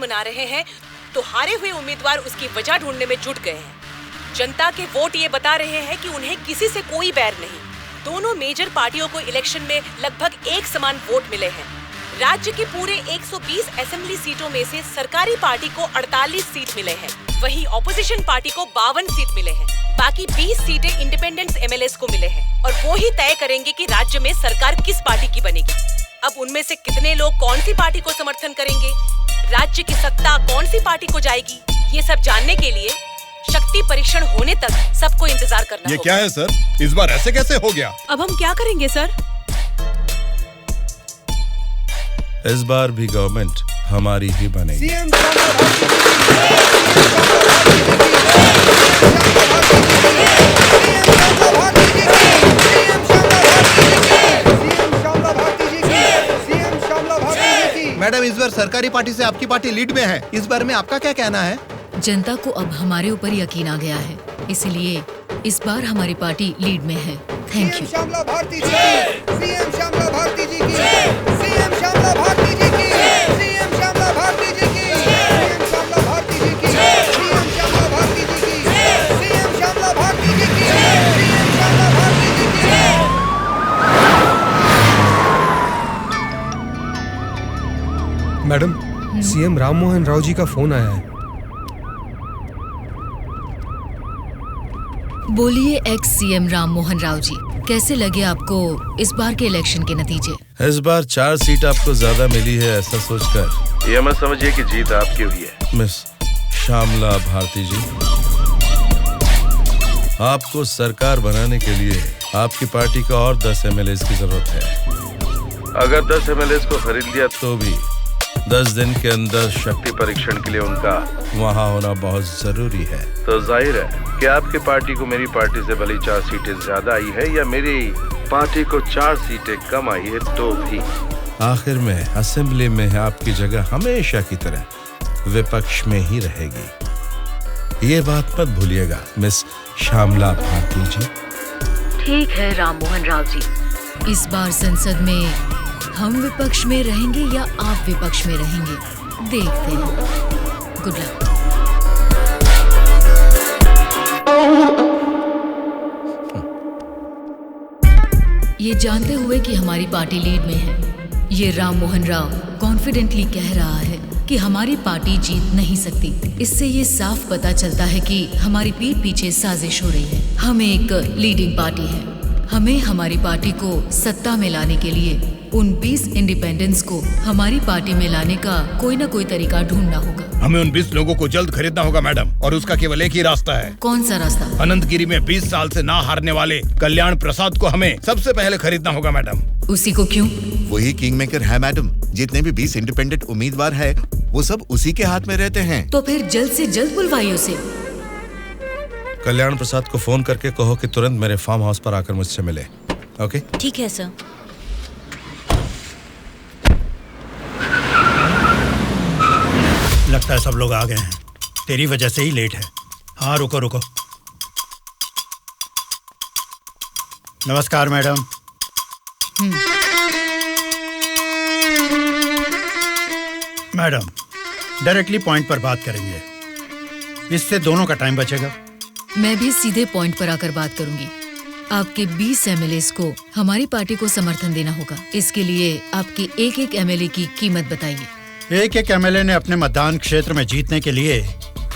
मना रहे हैं तो हारे हुए उम्मीदवार उसकी वजह ढूंढने में जुट गए हैं। जनता के वोट ये बता रहे हैं कि उन्हें किसी से कोई बैर नहीं। दोनों मेजर पार्टियों को इलेक्शन में लगभग एक समान वोट मिले हैं। राज्य की पूरे 120 असेंबली सीटों में से सरकारी पार्टी को 48 सीट मिले हैं, वहीं ऑपोजिशन पार्टी को 52 सीट मिले हैं। बाकी 20 सीटें इंडिपेंडेंट एमएलएस को मिले हैं और वो ही तय करेंगे कि राज्य में सरकार किस पार्टी की बनेगी। अब उनमें से कितने लोग कौन सी पार्टी को समर्थन करेंगे, राज्य की सत्ता कौन सी पार्टी को जाएगी, ये सब जानने के लिए शक्ति परीक्षण होने तक सबको इंतजार करना होगा। ये क्या है सर, इस बार ऐसे कैसे हो गया? अब हम क्या करेंगे सर? इस बार भी गवर्नमेंट हमारी ही बनेगी। मैडम, इस बार सरकारी पार्टी से आपकी पार्टी लीड में है। इस बार में आपका क्या कहना है? जनता को अब हमारे ऊपर यकीन आ गया है, इसलिए इस बार हमारी पार्टी लीड में है। Thank you. श्यामला भारती जी की, सीएम श्यामला भारती जी की, सीएम श्यामला भारती जी की, सीएम श्यामला भारती जी की, सीएम श्यामला भारती जी की, सीएम श्यामला भारती जी की, सीएम श्यामला भारती जी की, सीएम श्यामला भारती जी की। मैडम, सीएम राम मोहन राव जी का फोन आया है। बोलिए एक्स सीएम राम मोहन राव जी, कैसे लगे आपको इस बार के इलेक्शन के नतीजे? इस बार 4 सीट आपको ज्यादा मिली है, ऐसा सोचकर ये मत समझिए कि जीत आपकी हुई है। मिस श्यामला भारती जी, आपको सरकार बनाने के लिए आपकी पार्टी का और 10 एमएलएस की जरूरत है। अगर 10 एमएलएस को खरीद लिया तो भी 10 दिन के अंदर शक्ति परीक्षण के लिए उनका वहाँ होना बहुत जरूरी है। तो जाहिर है कि आपकी पार्टी को मेरी पार्टी से भले 4 सीटें ज्यादा आई है या मेरी पार्टी को 4 सीटें कम आई है, तो भी आखिर में असेंबली में आपकी जगह हमेशा की तरह विपक्ष में ही रहेगी। ये बात मत भूलिएगा मिस श्यामला भारती जी। ठीक है राम मोहन राव जी, इस बार संसद में हम विपक्ष में रहेंगे या आप विपक्ष में रहेंगे, देखते हैं। Good luck. ये जानते हुए कि हमारी पार्टी लीड में है, ये राम मोहन राव कॉन्फिडेंटली कह रहा है कि हमारी पार्टी जीत नहीं सकती। इससे ये साफ पता चलता है कि हमारी पीठ पीछे साजिश हो रही है। हम एक लीडिंग पार्टी है, हमें हमारी पार्टी को सत्ता में लाने के लिए उन 20 इंडिपेंडेंट्स को हमारी पार्टी में लाने का कोई न कोई तरीका ढूंढना होगा। हमें उन 20 लोगों को जल्द खरीदना होगा मैडम, और उसका केवल एक ही रास्ता है। कौन सा रास्ता? अनंतगिरी में 20 साल से ना हारने वाले कल्याण प्रसाद को हमें सबसे पहले खरीदना होगा मैडम। उसी को क्यों? वही किंग मेकर है मैडम। जितने भी 20 इंडिपेंडेंट उम्मीदवार है वो सब उसी के हाथ में रहते हैं। तो फिर जल्द से जल्द बुलवाइए उसे। कल्याण प्रसाद को फोन करके कहो कि तुरंत मेरे फार्म हाउस पर आकर मुझसे मिले। ओके? ठीक है सर। लगता है सब लोग आ गए हैं, तेरी वजह से ही लेट है। हाँ रुको रुको। नमस्कार मैडम। मैडम, डायरेक्टली पॉइंट पर बात करेंगे, इससे दोनों का टाइम बचेगा। मैं भी सीधे पॉइंट पर आकर बात करूंगी। आपके 20 एमएलएस को हमारी पार्टी को समर्थन देना होगा। इसके लिए आपके एक एमएलए की कीमत बताइए। एक एमएलए ने अपने मतदान क्षेत्र में जीतने के लिए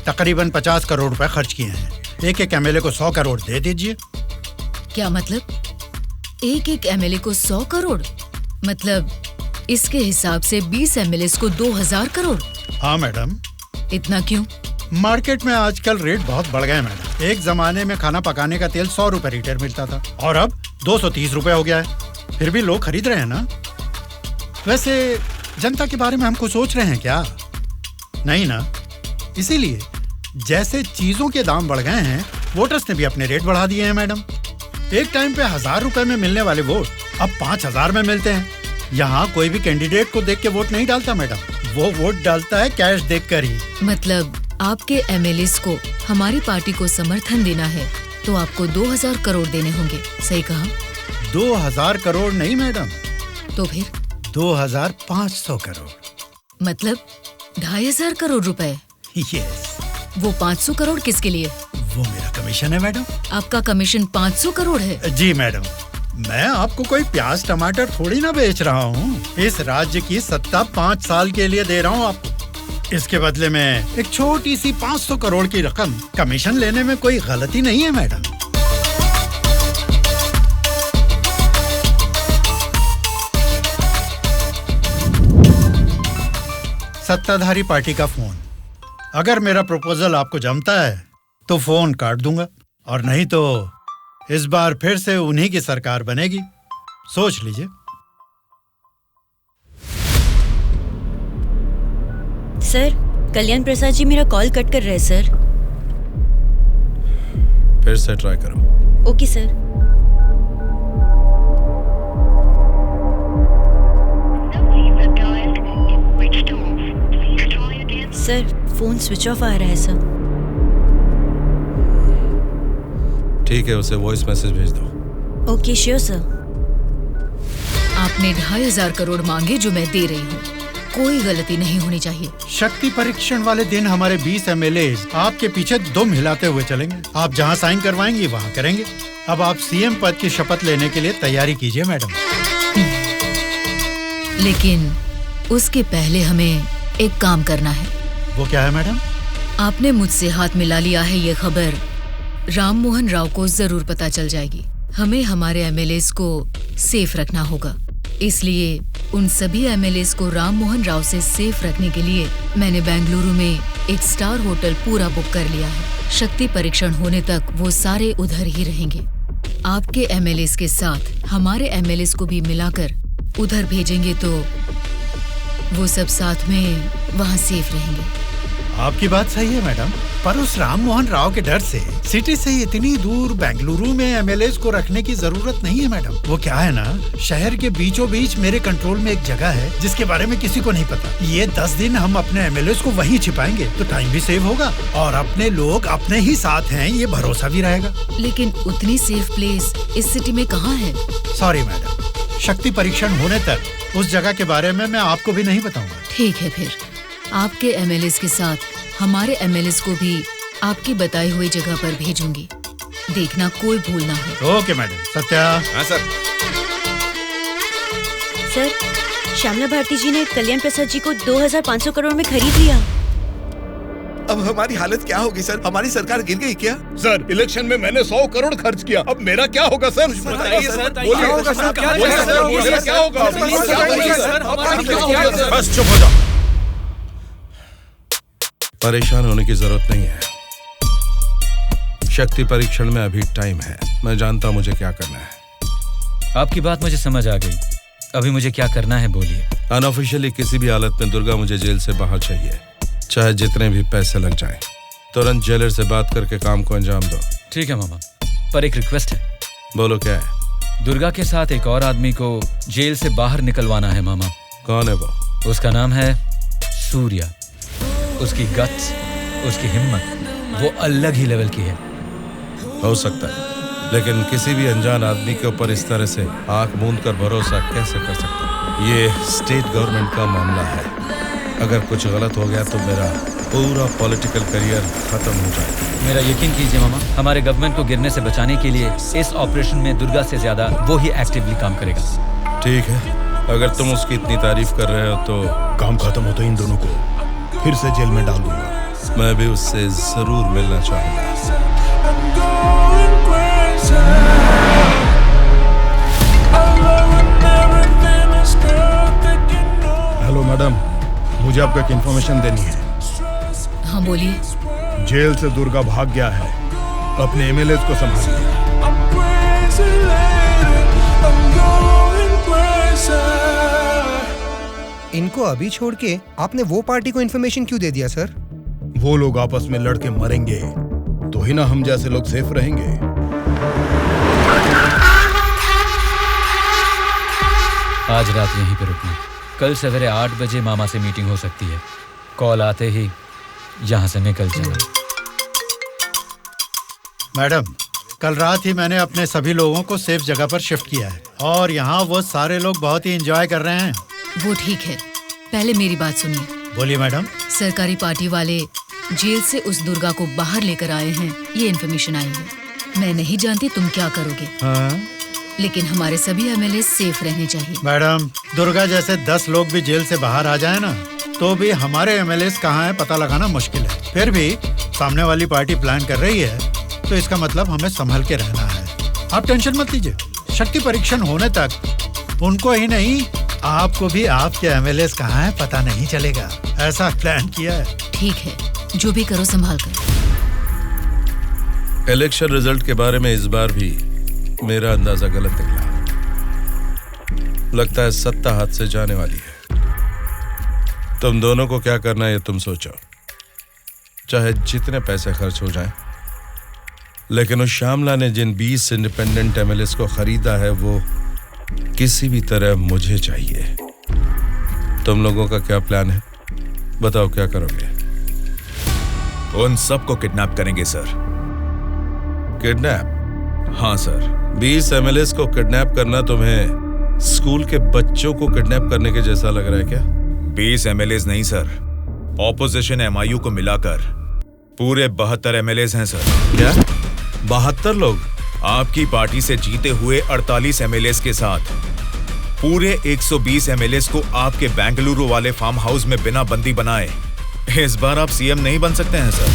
तकरीबन 50 करोड़ रुपए खर्च किए हैं। एक एमएलए को 100 करोड़ दे दीजिए। क्या मतलब? एक एमएलए को 100 करोड़? मतलब इसके हिसाब से 20 एमएलए को 2000 करोड़? हाँ मैडम। इतना क्यों? मार्केट में आजकल रेट बहुत बढ़ गए मैडम। एक जमाने में खाना पकाने का तेल 100 रुपए लीटर मिलता था और अब 230 रुपए हो गया है। फिर भी लोग खरीद रहे हैं ना। वैसे जनता के बारे में हम कुछ सोच रहे हैं क्या? नहीं ना। इसीलिए जैसे चीजों के दाम बढ़ गए हैं, वोटर्स ने भी अपने रेट बढ़ा दिए हैं मैडम। एक टाइम पे 1000 रुपए में मिलने वाले वोट अब 5000 में मिलते हैं। यहाँ कोई भी कैंडिडेट को देख के वोट नहीं डालता मैडम, वो वोट डालता है कैश देखकर ही। मतलब आपके एमएलए को हमारी पार्टी को समर्थन देना है तो आपको 2000 करोड़ देने होंगे, सही कहा? 2000 करोड़ नहीं मैडम। तो फिर? 2500 करोड़। मतलब 2,500 करोड़ रुपए? यस, वो 500 करोड़ किसके लिए? वो मेरा कमीशन है मैडम। आपका कमीशन 500 करोड़ है? जी मैडम, मैं आपको कोई प्याज टमाटर थोड़ी ना बेच रहा हूँ। इस राज्य की सत्ता 5 साल के लिए दे रहा हूँ आपको। इसके बदले में एक छोटी सी 500 करोड़ की रकम कमीशन लेने में कोई गलती नहीं है मैडम। सत्ताधारी पार्टी का फोन। अगर मेरा प्रपोजल आपको जमता है तो फोन काट दूंगा, और नहीं तो इस बार फिर से उन्हीं की सरकार बनेगी। सोच लीजिए। सर, कल्याण प्रसाद जी मेरा कॉल कट कर रहे हैं सर। फिर से ट्राई करो। Okay sir. Sir, phone switch off आ रहा है सर। ठीक है, उसे वॉइस मैसेज भेज दो। Okay sure sir. आपने 2,500 करोड़ मांगे जो मैं दे रही हूँ। कोई गलती नहीं होनी चाहिए। शक्ति परीक्षण वाले दिन हमारे 20 एमएलए आपके पीछे दुम हिलाते हुए चलेंगे। आप जहाँ साइन करवाएंगी वहाँ करेंगे। अब आप सीएम पद की शपथ लेने के लिए तैयारी कीजिए मैडम। लेकिन उसके पहले हमें एक काम करना है। वो क्या है मैडम? आपने मुझसे हाथ मिला लिया है, ये खबर राम मोहन राव को जरूर पता चल जाएगी। हमें हमारे एमएलएस को सेफ रखना होगा। इसलिए उन सभी एमएलएस को राम मोहन राव से सेफ रखने के लिए मैंने बेंगलुरु में एक स्टार होटल पूरा बुक कर लिया है। शक्ति परीक्षण होने तक वो सारे उधर ही रहेंगे। आपके एमएलएस के साथ हमारे एमएलएस को भी मिलाकर उधर भेजेंगे तो वो सब साथ में वहाँ सेफ रहेंगे। आपकी बात सही है मैडम, पर उस राम मोहन राव के डर से सिटी से इतनी दूर बेंगलुरु में एमएलएस को रखने की जरूरत नहीं है मैडम। वो क्या है ना, शहर के बीचों बीच मेरे कंट्रोल में एक जगह है जिसके बारे में किसी को नहीं पता। ये 10 दिन हम अपने एमएलएस को वहीं छिपाएंगे तो टाइम भी सेव होगा और अपने लोग अपने ही साथ हैं ये भरोसा भी रहेगा। लेकिन उतनी सेफ प्लेस इस सिटी में कहाँ है? सॉरी मैडम, शक्ति परीक्षण होने तक उस जगह के बारे में मैं आपको भी नहीं बताऊंगा। ठीक है, फिर आपके एमएलएस के साथ हमारे एमएलएस को भी आपकी बताई हुई जगह पर भेजूंगी। देखना कोई भूल ना हो। Okay madam. सत्या। हाँ सर। सर, श्यामला भारती जी ने कल्याण प्रसाद जी को 2,500 करोड़ में खरीद लिया। अब हमारी हालत क्या होगी सर? हमारी सरकार गिर गई क्या? सर, इलेक्शन में मैंने 100 करोड़ खर्च किया। अब मेरा क्या होगा सर? बताइए सर। क्या होगा सर? क्या होगा? बस चुप हो जाओ। परेशान होने की जरूरत नहीं है। शक्ति परीक्षण में अभी टाइम है। मैं जानता हूं मुझे क्या करना है। आपकी बात मुझे समझ आ गई। अभी मुझे क्या करना है बोलिए। अनऑफिशियली किसी भी हालत में दुर्गा मुझे जेल से बाहर चाहिए, चाहे जितने भी पैसे लग जाएं। तुरंत जेलर से बात करके काम को अंजाम दो। ठीक है मामा, पर एक रिक्वेस्ट है। बोलो क्या है? दुर्गा के साथ एक और आदमी को जेल से बाहर निकलवाना है मामा। कौन है वो? उसका नाम है सूर्या। उसकी गट्स, उसकी हिम्मत, वो अलग ही लेवल की है। हो सकता है, लेकिन किसी भी अनजान आदमी के ऊपर इस तरह से आंख मूंद कर भरोसा कैसे कर सकता है? ये स्टेट गवर्नमेंट का मामला है। अगर कुछ गलत हो गया तो मेरा पूरा पॉलिटिकल करियर खत्म हो जाएगा। मेरा यकीन कीजिए मामा, हमारे गवर्नमेंट को गिरने से बचाने के लिए इस ऑपरेशन में दुर्गा से ज्यादा वो ही एक्टिवली काम करेगा। ठीक है, अगर तुम उसकी इतनी तारीफ कर रहे हो तो काम खत्म हो तो इन दोनों को फिर से जेल में डाल दूंगा। मैं भी उससे जरूर मिलना चाहूंगा। हेलो मैडम, मुझे आपको एक इन्फॉर्मेशन देनी है। हाँ बोलिए। जेल से दुर्गा भाग गया है। अपने एमएलएस को संभालिए। इनको अभी छोड़ के आपने वो पार्टी को इन्फॉर्मेशन क्यों दे दिया सर? वो लोग आपस में लड़के मरेंगे तो ही ना हम जैसे लोग सेफ रहेंगे। आज रात यहीं पे रुकना। कल सवेरे 8 बजे मामा से मीटिंग हो सकती है। कॉल आते ही यहाँ से निकल जाना। मैडम, कल रात ही मैंने अपने सभी लोगों को सेफ जगह पर शिफ्ट किया है और यहाँ वो सारे लोग बहुत ही एंजॉय कर रहे हैं। वो ठीक है, पहले मेरी बात सुनिए। बोलिए मैडम। सरकारी पार्टी वाले जेल से उस दुर्गा को बाहर लेकर आए हैं, ये इन्फॉर्मेशन आई है। मैं नहीं जानती तुम क्या करोगे, लेकिन हमारे सभी एमएलए सेफ रहने चाहिए। मैडम, दुर्गा जैसे 10 लोग भी जेल से बाहर आ जाए ना, तो भी हमारे एमएलए कहाँ है पता लगाना मुश्किल है। फिर भी सामने वाली पार्टी प्लान कर रही है, तो इसका मतलब हमें संभल के रहना है। आप टेंशन मत लीजिए, शक्ति परीक्षण होने तक उनको ही नहीं, आपको भी आपके एमएलए कहाँ है पता नहीं चलेगा। ऐसा प्लान किया है। ठीक है, जो भी करो संभाल कर। इलेक्शन रिजल्ट के बारे में इस बार भी मेरा अंदाजा गलत निकला। लगता है सत्ता हाथ से जाने वाली है। तुम दोनों को क्या करना है ये तुम सोचो। चाहे जितने पैसे खर्च हो जाएं, लेकिन उस श्यामला ने जिन 20 इंडिपेंडेंट एमएलएस को खरीदा है वो किसी भी तरह मुझे चाहिए। तुम लोगों का क्या प्लान है, बताओ क्या करोगे? उन सबको किडनैप करेंगे सर। किडनैप? हाँ सर। 20 एमएलएस को किडनैप करना तुम्हें स्कूल के बच्चों को किडनैप करने के जैसा लग रहा है क्या? 20 एमएलएस नहीं सर, ऑपोजिशन एमआईयू को मिलाकर पूरे 72 एमएलएस हैं सर। क्या 72 लोग? आपकी पार्टी से जीते हुए 48 एमएलएस के साथ पूरे 120 एमएलएस को आपके बेंगलुरु वाले फार्म हाउस में बिना बंदी बनाए इस बार आप सीएम नहीं बन सकते हैं सर।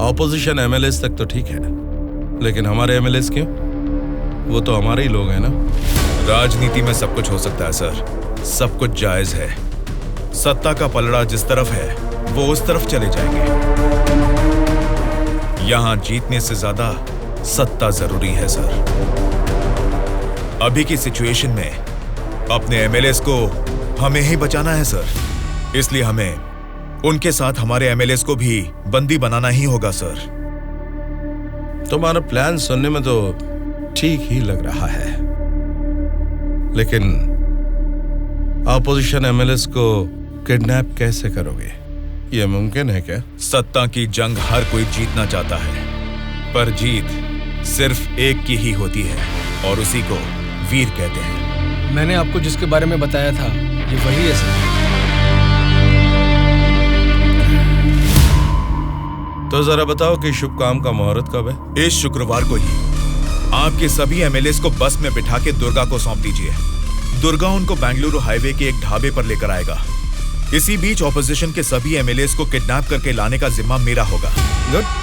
ऑपोजिशन एमएलएस तक तो ठीक है, लेकिन हमारे एमएलएस क्यों? वो तो हमारे ही लोग हैं ना। राजनीति में सब कुछ हो सकता है सर, सब कुछ जायज है। सत्ता का पलड़ा जिस तरफ है वो उस तरफ चले जाएंगे। यहां जीतने से ज्यादा सत्ता जरूरी है सर। अभी की सिचुएशन में अपने एमएलएस को हमें ही बचाना है सर, इसलिए हमें उनके साथ हमारे एमएलएस को भी बंदी बनाना ही होगा सर। तुम्हारा प्लान सुनने में तो ठीक ही लग रहा है, लेकिन ऑपोजिशन एमएलएस को किडनैप कैसे करोगे? यह मुमकिन है क्या? सत्ता की जंग हर कोई जीतना चाहता है, पर जीत सिर्फ एक की ही होती है और उसी को वीर कहते हैं। मैंने आपको जिसके बारे में बताया था ये वही है सर। तो जरा बताओ कि शुभ काम का मुहूर्त कब है? इस शुक्रवार को ही आपके सभी एमएलएस को बस में बिठा के दुर्गा को सौंप दीजिए। दुर्गा उनको बेंगलुरु हाईवे के एक ढाबे पर लेकर आएगा। इसी बीच ऑपोजिशन के सभी एमएलएस को किडनैप करके लाने का जिम्मा मेरा होगा। गुड।